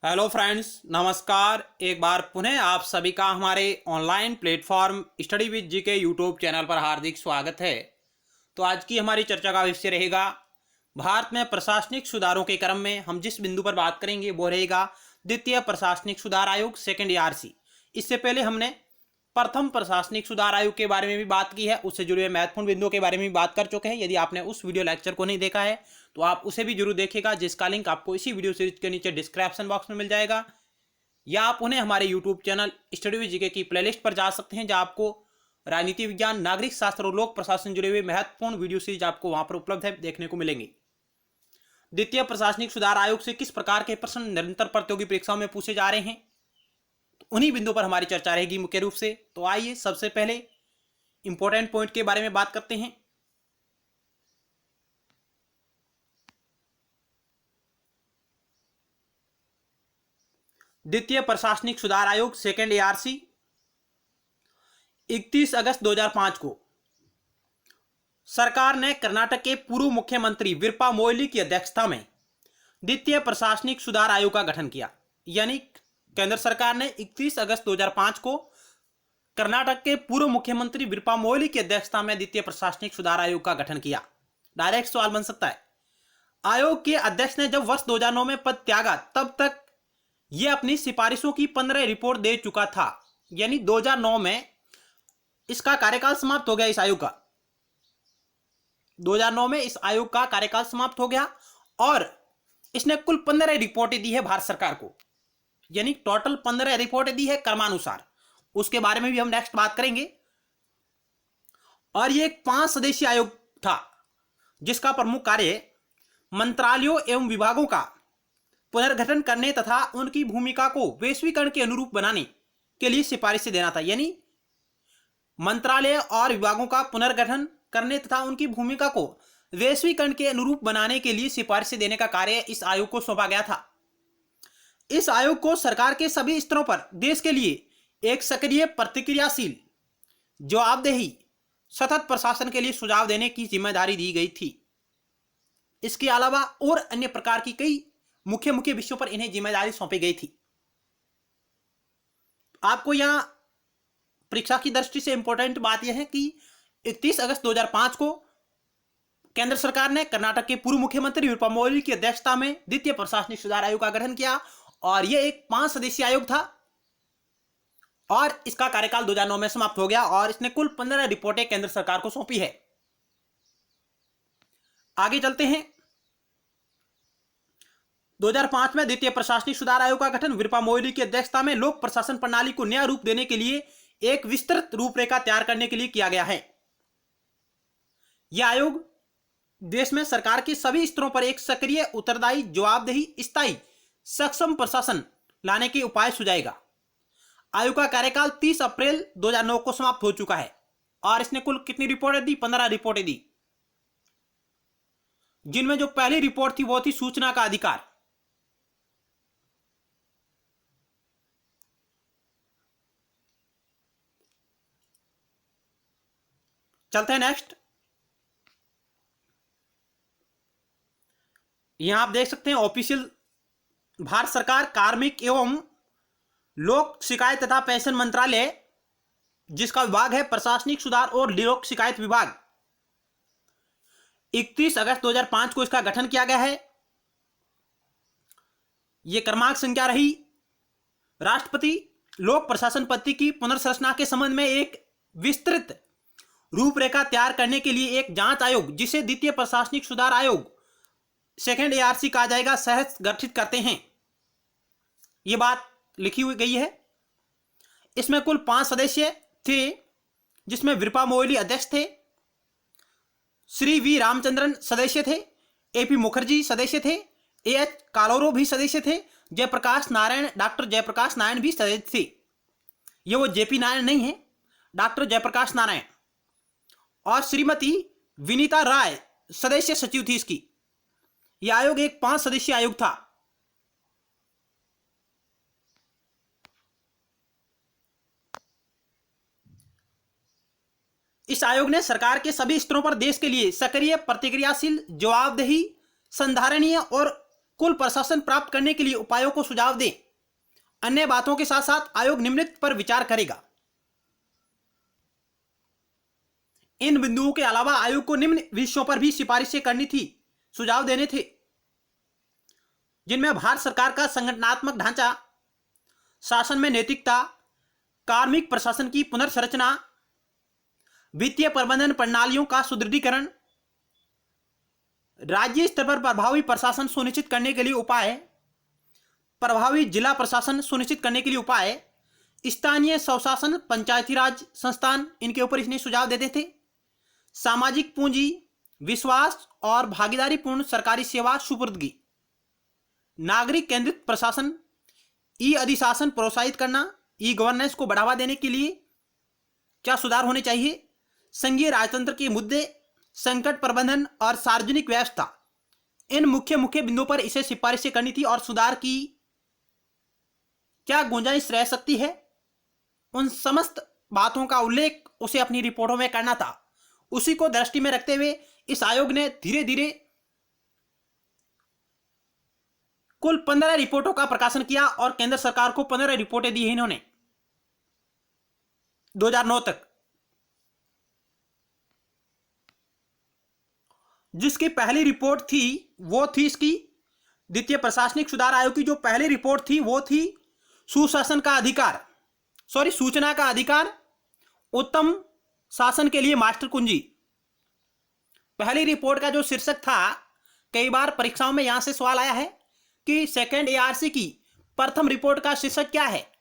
Hello friends, नमस्कार। एक बार पुनः आप सभी का हमारे ऑनलाइन प्लेटफॉर्म स्टडी विद जी के यूट्यूब चैनल पर हार्दिक स्वागत है। तो आज की हमारी चर्चा का विषय रहेगा भारत में प्रशासनिक सुधारों के क्रम में हम जिस बिंदु पर बात करेंगे वो रहेगा द्वितीय प्रशासनिक सुधार आयोग सेकंड ARC। इससे पहले हमने प्रथम प्रशासनिक सुधार आयोग के बारे में भी बात की है, उससे जुड़े हुए महत्वपूर्ण बिंदुओं के बारे में भी बात कर चुके हैं। यदि आपने उस वीडियो लेक्चर को नहीं देखा है तो आप उसे भी जरूर देखिएगा, जिसका लिंक आपको इसी वीडियो सीरीज के नीचे डिस्क्रिप्शन बॉक्स में मिल जाएगा, या आप उन्हें हमारे YouTube channel study with GK की प्लेलिस्ट पर जा सकते हैं, जहां आपको राजनीति विज्ञान, नागरिक शास्त्र और लोक प्रशासन जुड़े हुए महत्वपूर्ण वीडियो सीरीज आपको वहां पर उपलब्ध है, देखने को मिलेंगे। द्वितीय प्रशासनिक सुधार आयोग से किस प्रकार के प्रश्न निरंतर प्रतियोगी परीक्षाओं में पूछे जा रहे हैं, तो उन्हीं बिंदु पर हमारी चर्चा रहेगी मुख्य रूप से। तो आइए सबसे पहले इंपॉर्टेंट पॉइंट के बारे में बात करते हैं। द्वितीय प्रशासनिक सुधार आयोग सेकंड ARC 31 अगस्त 2005 को सरकार ने कर्नाटक के पूर्व मुख्यमंत्री वीरप्पा मोइली की अध्यक्षता में द्वितीय प्रशासनिक सुधार आयोग का गठन किया। यानी केंद्र सरकार ने 31 अगस्त 2005 को कर्नाटक के पूर्व मुख्यमंत्री वीरप्पा मोइली की अध्यक्षता में द्वितीय प्रशासनिक सुधार आयोग का गठन किया। डायरेक्ट सवाल बन सकता है, आयोग के अध्यक्ष ने जब वर्ष 2009 में पद त्यागा तब तक यह अपनी सिफारिशों की 15 रिपोर्ट दे चुका था। यानी 2009 में इसका कार्यकाल समाप्त हो गया। इस आयोग का 2009 में इस आयोग का कार्यकाल समाप्त हो गया और इसने कुल 15 रिपोर्टें दी है भारत सरकार को। यानी टोटल 15 रिपोर्टें दी है क्रमानुसार। उसके बारे में भी हम नेक्स्ट बात करेंगे। और यह एक 5 सदस्यीय आयोग था, जिसका प्रमुख कार्य मंत्रालयों एवं विभागों का पुनर्गठन करने तथा उनकी भूमिका को वैश्वीकरण के अनुरूप बनाने के लिए सिफारिशें देना था। यानी मंत्रालय और विभागों का पुनर्गठन करने तथा उनकी भूमिका को वैश्वीकरण के अनुरूप बनाने के लिए सिफारिशें देने का कार्य इस आयोग को सौंपा गया था। इस आयोग को सरकार के सभी स्तरों पर देश के लिए एक सक्रिय, प्रतिक्रियाशील, जवाबदेही, सतत प्रशासन के लिए सुझाव देने की जिम्मेदारी दी गई थी। इसके अलावा और अन्य प्रकार की कई मुख्य मुख्य विषयों पर इन्हें जिम्मेदारी सौंपी गई थी। आपको यहां परीक्षा की दृष्टि से इंपॉर्टेंट बात यह है कि 31 अगस्त 2005 को केंद्र सरकार ने कर्नाटक के पूर्व मुख्यमंत्री वीरप्पा मोइली की अध्यक्षता में द्वितीय प्रशासनिक सुधार आयोग का गठन किया और यह एक 5 सदस्यीय आयोग था और इसका कार्यकाल 2009 में समाप्त हो गया और इसने कुल 15 रिपोर्टें केंद्र सरकार को सौंपी है। आगे चलते हैं। 2005 में द्वितीय प्रशासनिक सुधार आयोग का गठन वीरप्पा मोइली की अध्यक्षता में लोक प्रशासन प्रणाली को नया रूप देने के लिए एक विस्तृत रूपरेखा तैयार करने के लिए किया गया है। यह आयोग देश में सरकार के सभी स्तरों पर एक सक्रिय, उत्तरदायी, जवाबदेही, स्थायी, सक्षम प्रशासन लाने के उपाय सुझाएगा। आयोग का कार्यकाल 30 अप्रैल 2009 को समाप्त हो चुका है और इसने कुल कितनी रिपोर्टें दी? 15 रिपोर्टें दी, जिनमें जो पहली रिपोर्ट थी वो थी सूचना का अधिकार। चलते हैं नेक्स्ट। यहां आप देख सकते हैं ऑफिशियल भारत सरकार कार्मिक एवं लोक शिकायत तथा पेंशन मंत्रालय, जिसका विभाग है प्रशासनिक सुधार और लोक शिकायत विभाग, 31 अगस्त 2005 को इसका गठन किया गया है। यह क्रमांक संख्या रही राष्ट्रपति लोक प्रशासन पद्धति की पुनर्संरचना के संबंध में एक विस्तृत रूपरेखा तैयार करने के लिए एक जांच आयोग, जिसे द्वितीय प्रशासनिक सुधार आयोग सेकंड ARC कहा जाएगा, सहज गठित करते हैं। यह बात लिखी हुई गई है। इसमें कुल 5 सदस्य थे, जिसमें वीरप्पा मोइली अध्यक्ष थे, श्री V रामचंद्रन सदस्य थे, AP मुखर्जी सदस्य थे, AH कालोरो भी सदस्य थे, जयप्रकाश नारायण, डॉक्टर जयप्रकाश नारायण भी सदस्य थे। ये वो JP नारायण नहीं है, डॉक्टर जयप्रकाश नारायण। और श्रीमती विनीता राय सदस्य सचिव थी इसकी। यह आयोग एक 5 सदस्यीय आयोग था। इस आयोग ने सरकार के सभी स्तरों पर देश के लिए सक्रिय, प्रतिक्रियाशील, जवाबदेही, संधारणीय और कुल प्रशासन प्राप्त करने के लिए उपायों को सुझाव दें। अन्य बातों के साथ साथ आयोग निम्नलिखित पर विचार करेगा। इन बिंदुओं के अलावा आयोग को निम्न विषयों पर भी सिफारिशें करनी थी, सुझाव देने थे, जिनमें भारत सरकार का संगठनात्मक ढांचा, शासन में नैतिकता, कार्मिक प्रशासन की पुनर्संरचना, वित्तीय प्रबंधन प्रणालियों का सुदृढ़ीकरण, राज्य स्तर पर प्रभावी प्रशासन सुनिश्चित करने के लिए उपाय, प्रभावी जिला प्रशासन सुनिश्चित करने के लिए उपाय, स्थानीय स्वशासन, पंचायती राज संस्थान, इनके ऊपर इसने सुझाव देते थे। सामाजिक पूंजी, विश्वास और भागीदारी पूर्ण सरकारी सेवा सुपुर्दगी, नागरिक केंद्रित प्रशासन, ई अधिशासन प्रोत्साहित करना, ई गवर्नेंस को बढ़ावा देने के लिए क्या सुधार होने चाहिए, संघीय राजतंत्र के मुद्दे, संकट प्रबंधन और सार्वजनिक व्यवस्था, इन मुख्य बिंदुओं पर इसे सिफारिशें करनी थी और सुधार की क्या गुंजाइश रह सकती है, उन समस्त बातों का उल्लेख उसे अपनी रिपोर्टों में करना था। उसी को दृष्टि में रखते हुए इस आयोग ने धीरे धीरे कुल 15 रिपोर्टों का प्रकाशन किया और केंद्र सरकार को 15 रिपोर्टें दी हैं इन्होंने 2009 तक, जिसकी पहली रिपोर्ट थी वो थी इसकी द्वितीय प्रशासनिक सुधार आयोग की जो पहली रिपोर्ट थी वो थी सूचना का अधिकार, उत्तम शासन के लिए मास्टर कुंजी। पहली रिपोर्ट का जो शीर्षक था, कई बार परीक्षाओं में यहां से सवाल आया है कि सेकेंड एआरसी की प्रथम रिपोर्ट का शीर्षक क्या है,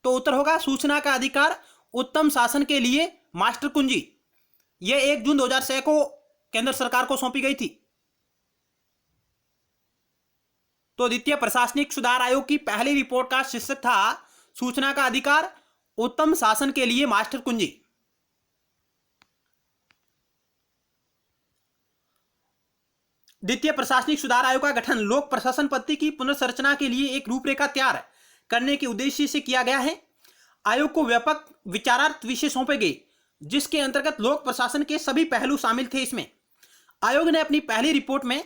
तो उत्तर होगा सूचना का अधिकार, उत्तम शासन के लिए मास्टर कुंजी। यह 1 जून 2006 को केंद्र सरकार को सौंपी गई थी। तो द्वितीय प्रशासनिक सुधार आयोग की पहली रिपोर्ट का शीर्षक था सूचना का अधिकार, उत्तम शासन के लिए मास्टर कुंजी। द्वितीय प्रशासनिक सुधार आयोग का गठन लोक प्रशासन पद्धति की पुनर्संरचना के लिए एक रूपरेखा तैयार करने के उद्देश्य से किया गया है। आयोग को व्यापक विचारार्थ विषय सौंपे गए, जिसके अंतर्गत लोक प्रशासन के सभी पहलू शामिल थे। इसमें आयोग ने अपनी पहली रिपोर्ट में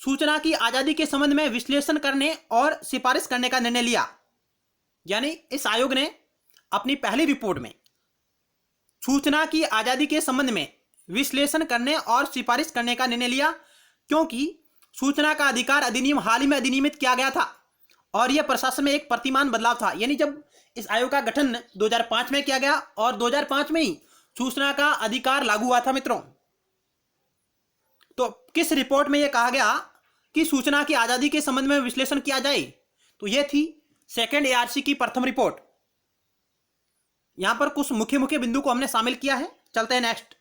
सूचना की आजादी के संबंध में विश्लेषण करने और सिफारिश करने का निर्णय लिया। यानी इस आयोग ने अपनी पहली रिपोर्ट में सूचना की आजादी के संबंध में विश्लेषण करने और सिफारिश करने का निर्णय लिया, क्योंकि सूचना का अधिकार अधिनियम हाल ही में अधिनियमित किया गया था और यह प्रशासन में एक प्रतिमान बदलाव था। यानी जब इस आयोग का गठन 2005 में किया गया और 2005 में ही सूचना का अधिकार लागू हुआ था मित्रों। तो किस रिपोर्ट में यह कहा गया कि सूचना की आजादी के संबंध में विश्लेषण किया जाए, तो यह थी सेकेंड एआरसी की प्रथम रिपोर्ट। यहां पर कुछ मुख्य बिंदु को हमने शामिल किया है। चलते हैं नेक्स्ट।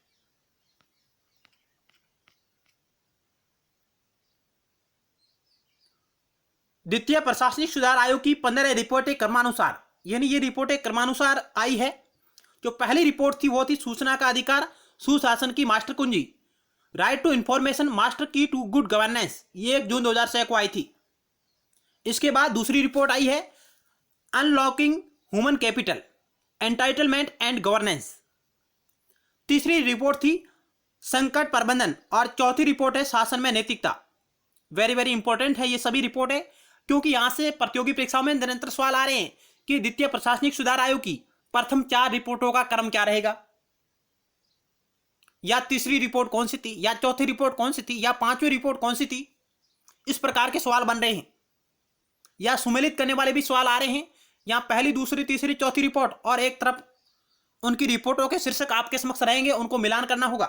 द्वितीय प्रशासनिक सुधार आयोग की 15 रिपोर्टें क्रमानुसार, यानी ये रिपोर्टें क्रमानुसार आई है। जो पहली रिपोर्ट थी वो थी सूचना का अधिकार, सुशासन की मास्टर कुंजी, राइट टू इंफॉर्मेशन, मास्टर की टू गुड गवर्नेंस। ये 1 जून 2006 को आई थी। इसके बाद दूसरी रिपोर्ट आई है unlocking human capital, entitlement and governance. तीसरी रिपोर्ट थी संकट प्रबंधन और चौथी रिपोर्ट है शासन में नैतिकता। वेरी वेरी इंपॉर्टेंट है ये सभी रिपोर्टें, क्योंकि यहां से प्रतियोगी परीक्षाओं में निरंतर सवाल आ रहे हैं कि द्वितीय प्रशासनिक सुधार आयोग की प्रथम 4 रिपोर्टों का क्रम क्या रहेगा, या तीसरी रिपोर्ट कौन सी थी, या चौथी रिपोर्ट कौन सी थी, या 5वीं रिपोर्ट कौन सी थी। इस प्रकार के सवाल बन रहे हैं, या सुमेलित करने वाले भी सवाल आ रहे हैं। यहां पहली, दूसरी, तीसरी, चौथी रिपोर्ट और एक तरफ उनकी रिपोर्टों के शीर्षक आपके समक्ष रहेंगे, उनको मिलान करना होगा।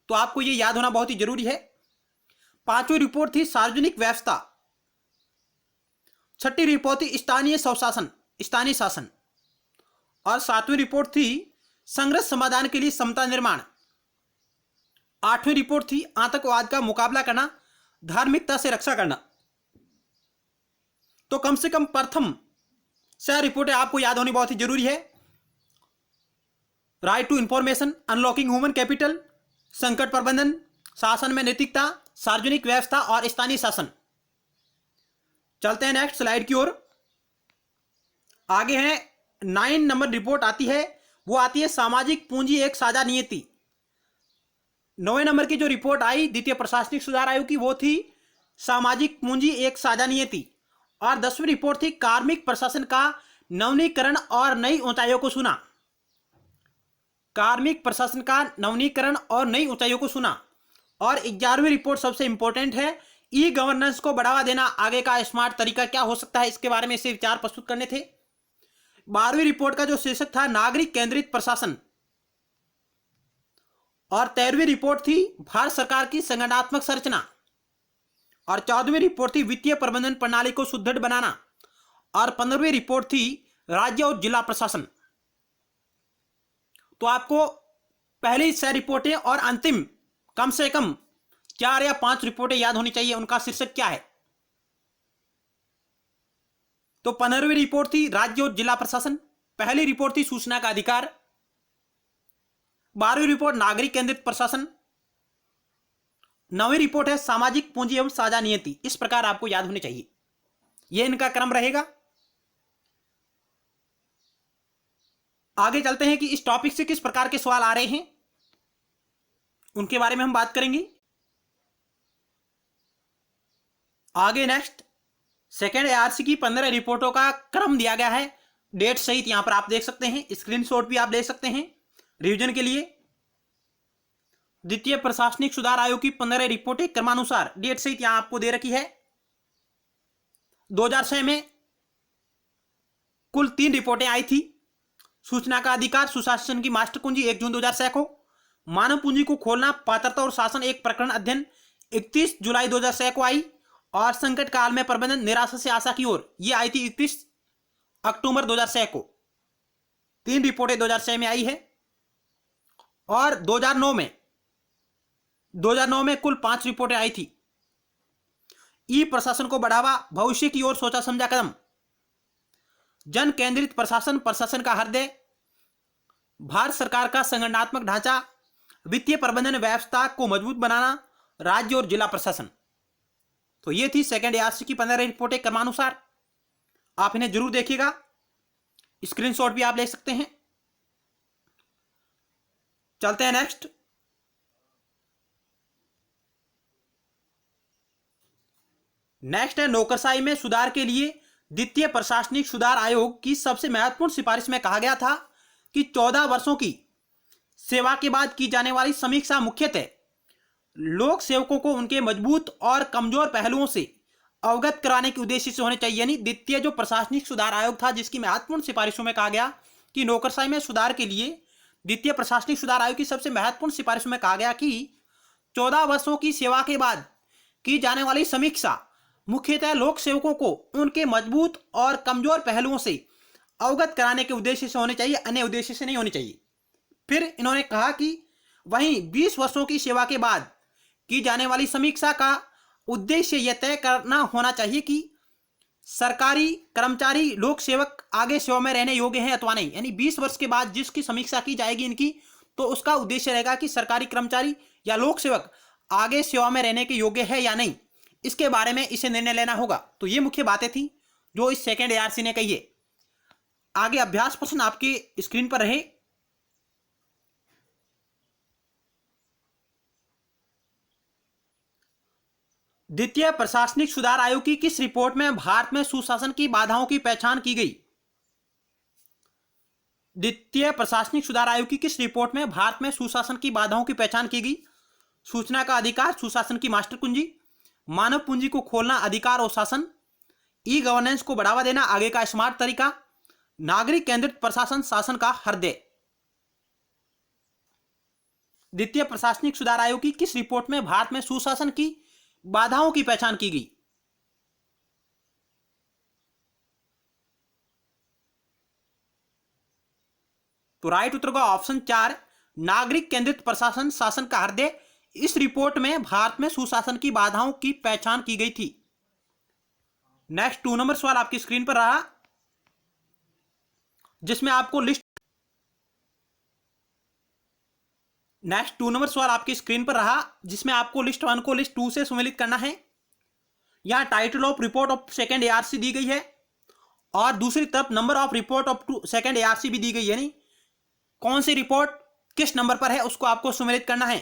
तो आपको यह याद होना बहुत ही जरूरी है। 5वीं रिपोर्ट थी सार्वजनिक व्यवस्था, 6ठी रिपोर्ट थी स्थानीय स्वशासन, स्थानीय शासन, और 7वीं रिपोर्ट थी संघर्ष समाधान के लिए समता निर्माण। 8वीं रिपोर्ट थी आतंकवाद का मुकाबला करना, धार्मिकता से रक्षा करना। तो कम से कम प्रथम 6 रिपोर्टें आपको याद होनी बहुत ही जरूरी है। Right to information, unlocking human capital, संकट प्रबंधन, शासन में नैतिकता, सार्वजनिक व्यवस्था और स्थानीय शासन। चलते हैं नेक्स्ट स्लाइड की ओर। आगे है 9 नंबर रिपोर्ट आती है, वो आती है सामाजिक पूंजी एक साझा नीति। 9वें नंबर की जो रिपोर्ट आई द्वितीय प्रशासनिक सुधार आयोग की वो थी सामाजिक पूंजी एक साझा नियति। और 10वीं रिपोर्ट थी कार्मिक प्रशासन का नवीनीकरण और नई ऊंचाइयों को छूना। कार्मिक प्रशासन का नवीनीकरण और नई ऊंचाइयों को छूना। और 11वीं रिपोर्ट सबसे इंपॉर्टेंट है, ई गवर्नेंस को बढ़ावा देना आगे का स्मार्ट तरीका क्या हो सकता है, इसके बारे में इसे विचार प्रस्तुत करने थे। 12वीं रिपोर्ट का जो शीर्षक था नागरिक केंद्रित प्रशासन। और 13वीं रिपोर्ट थी भारत सरकार की संगठनात्मक संरचना। और 14वीं रिपोर्ट थी वित्तीय प्रबंधन प्रणाली को सुदृढ़ बनाना। और 15वीं रिपोर्ट थी राज्य और जिला प्रशासन। तो आपको पहली 6 रिपोर्टें और अंतिम कम से कम 4 या 5 रिपोर्टें याद होनी चाहिए, उनका शीर्षक क्या है। तो 15वीं रिपोर्ट थी राज्य और जिला प्रशासन। पहली रिपोर्ट थी सूचना का अधिकार। 12वीं रिपोर्ट नागरिक केंद्रित प्रशासन। 9वीं रिपोर्ट है सामाजिक पूंजी एवं साझा नियति। इस प्रकार आपको याद होने चाहिए, यह इनका क्रम रहेगा। आगे चलते हैं कि इस टॉपिक से किस प्रकार के सवाल आ रहे हैं, उनके बारे में हम बात करेंगे। आगे नेक्स्ट सेकेंड एआरसी की 15 रिपोर्टों का क्रम दिया गया है, डेट सहित यहां पर आप देख सकते हैं, स्क्रीनशॉट भी आप ले सकते हैं रिवीजन के लिए। द्वितीय प्रशासनिक सुधार आयोग की 15 रिपोर्टें क्रमानुसार डेट सहित यहां आपको दे रखी है। 2006 में कुल 3 रिपोर्टें आई थी। सूचना का अधिकार सुशासन की मास्टर कुंजी 1 जून 2006 को। मानव पूंजी को खोलना पात्रता और शासन एक प्रकरण अध्ययन 31 जुलाई 2006 को आई। और संकट काल में प्रबंधन निराशा से आशा की ओर, यह आई थी 31 अक्टूबर 2006 को। 3 रिपोर्टें 2006 में आई है। और 2009 में कुल 5 रिपोर्टें आई थी। ई प्रशासन को बढ़ावा, भविष्य की ओर सोचा समझा कदम, जन केंद्रित प्रशासन, प्रशासन का हृदय, भारत सरकार का संगठनात्मक ढांचा, वित्तीय प्रबंधन व्यवस्था को मजबूत बनाना, राज्य और जिला प्रशासन। तो ये थी सेकेंड एआरसी की 15 रिपोर्टें क्रमानुसार। आप इन्हें जरूर देखिएगा, स्क्रीनशॉट भी आप ले सकते हैं। चलते हैं नेक्स्ट। नेक्स्ट है नौकरशाही में सुधार के लिए द्वितीय प्रशासनिक सुधार आयोग की सबसे महत्वपूर्ण सिफारिश में कहा गया था कि 14 वर्षों की सेवा के बाद की जाने वाली समीक्षा मुख्यतः लोक सेवकों को उनके मजबूत और कमजोर पहलुओं से अवगत कराने के उद्देश्य से होने चाहिए। यानी द्वितीय जो प्रशासनिक सुधार आयोग था, जिसकी महत्वपूर्ण सिफारिशों में कहा गया कि नौकरशाही में सुधार के लिए द्वितीय प्रशासनिक सुधार आयोग की सबसे महत्वपूर्ण सिफारिशों में कहा गया कि 14 वर्षों की सेवा के बाद की जाने वाली समीक्षा मुख्यतः लोक सेवकों को उनके मजबूत और कमजोर पहलुओं से अवगत कराने के उद्देश्य से होनी चाहिए, अन्य उद्देश्य से नहीं होनी चाहिए। फिर इन्होंने कहा कि वहीं 20 वर्षों की सेवा के बाद की जाने वाली समीक्षा का उद्देश्य यह तय करना होना चाहिए कि सरकारी कर्मचारी लोक सेवक आगे सेवा में रहने योग्य हैं अथवा नहीं। यानी 20 वर्ष के बाद जिसकी समीक्षा की जाएगी इनकी, तो उसका उद्देश्य रहेगा कि सरकारी कर्मचारी या लोक सेवक आगे सेवा में रहने के योग्य है या नहीं, इसके बारे में इसे निर्णय लेना होगा। तो ये मुख्य बातें थी जो इस सेकेंड एआरसी ने कही है। आगे अभ्यास प्रश्न आपकी स्क्रीन पर रहे। द्वितीय प्रशासनिक सुधार आयोग की किस रिपोर्ट में भारत में सुशासन की बाधाओं की पहचान की गई? द्वितीय प्रशासनिक सुधार आयोग की किस रिपोर्ट में भारत में सुशासन की बाधाओं की पहचान की गई? सूचना का अधिकार, सुशासन की मास्टर कुंजी, मानव पूंजी को खोलना, अधिकार और शासन, ई गवर्नेंस को बढ़ावा देना, आगे का स्मार्ट तरीका, नागरिक केंद्रित प्रशासन, शासन का हृदय। द्वितीय प्रशासनिक सुधार आयोग की किस रिपोर्ट में भारत में सुशासन की बाधाओं की पहचान की गई? तो राइट उत्तर का ऑप्शन 4, नागरिक केंद्रित प्रशासन, शासन का हृदय। इस रिपोर्ट में भारत में सुशासन की बाधाओं की पहचान की गई थी। नेक्स्ट 2 नंबर सवाल आपकी स्क्रीन पर रहा, जिसमें आपको लिस्ट नेक्स्ट 2 नंबर सवाल आपकी स्क्रीन पर रहा, जिसमें आपको लिस्ट 1 को लिस्ट 2 से सम्मिलित करना है। यहां title of report of second ARC दी गई है और दूसरी तरफ number of report of second ARC भी दी गई है। यानी कौन सी रिपोर्ट किस नंबर पर है उसको आपको सम्मिलित करना है।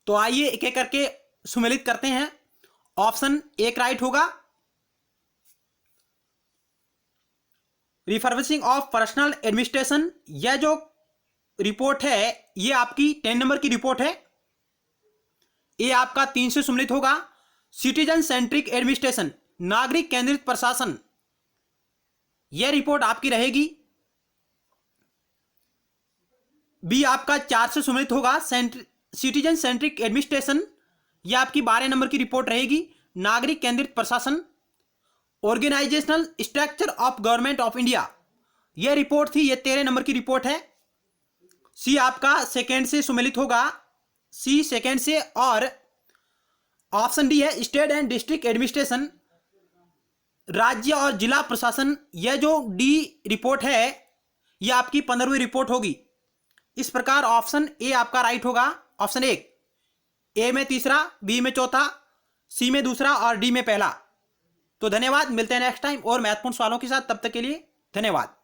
तो आइए एक एक करके सुमेलित करते हैं। ऑप्शन एक राइट होगा, रिफर्बिशिंग ऑफ पर्सनल एडमिनिस्ट्रेशन। यह जो रिपोर्ट है ये आपकी 10 नंबर की रिपोर्ट है। ये आपका 3 से सुमेलित होगा। सिटीजन सेंट्रिक एडमिनिस्ट्रेशन, नागरिक केंद्रित प्रशासन, यह रिपोर्ट आपकी रहेगी। बी आपका 4 से सुमेलित होगा। सिटीजन सेंट्रिक एडमिनिस्ट्रेशन, यह आपकी 12 नंबर की रिपोर्ट रहेगी। नागरिक केंद्रित प्रशासन, organisational structure of government of India, यह रिपोर्ट थी, यह 13 नंबर की रिपोर्ट है। सी आपका सेकेंड से सुमेलित होगा, सी सेकेंड से। और ऑप्शन डी है स्टेट एंड डिस्ट्रिक्ट एडमिनिस्ट्रेशन, राज्य और जिला प्रशासन, यह जो डी रिपोर्ट है यह आपकी 15वीं रिपोर्ट होगी। इस प्रकार ऑप्शन ए आपका राइट होगा। ऑप्शन ए में तीसरा, बी में चौथा, सी में दूसरा और डी में पहला। तो धन्यवाद, मिलते हैं नेक्स्ट टाइम और महत्वपूर्ण सवालों के साथ। तब तक के लिए धन्यवाद।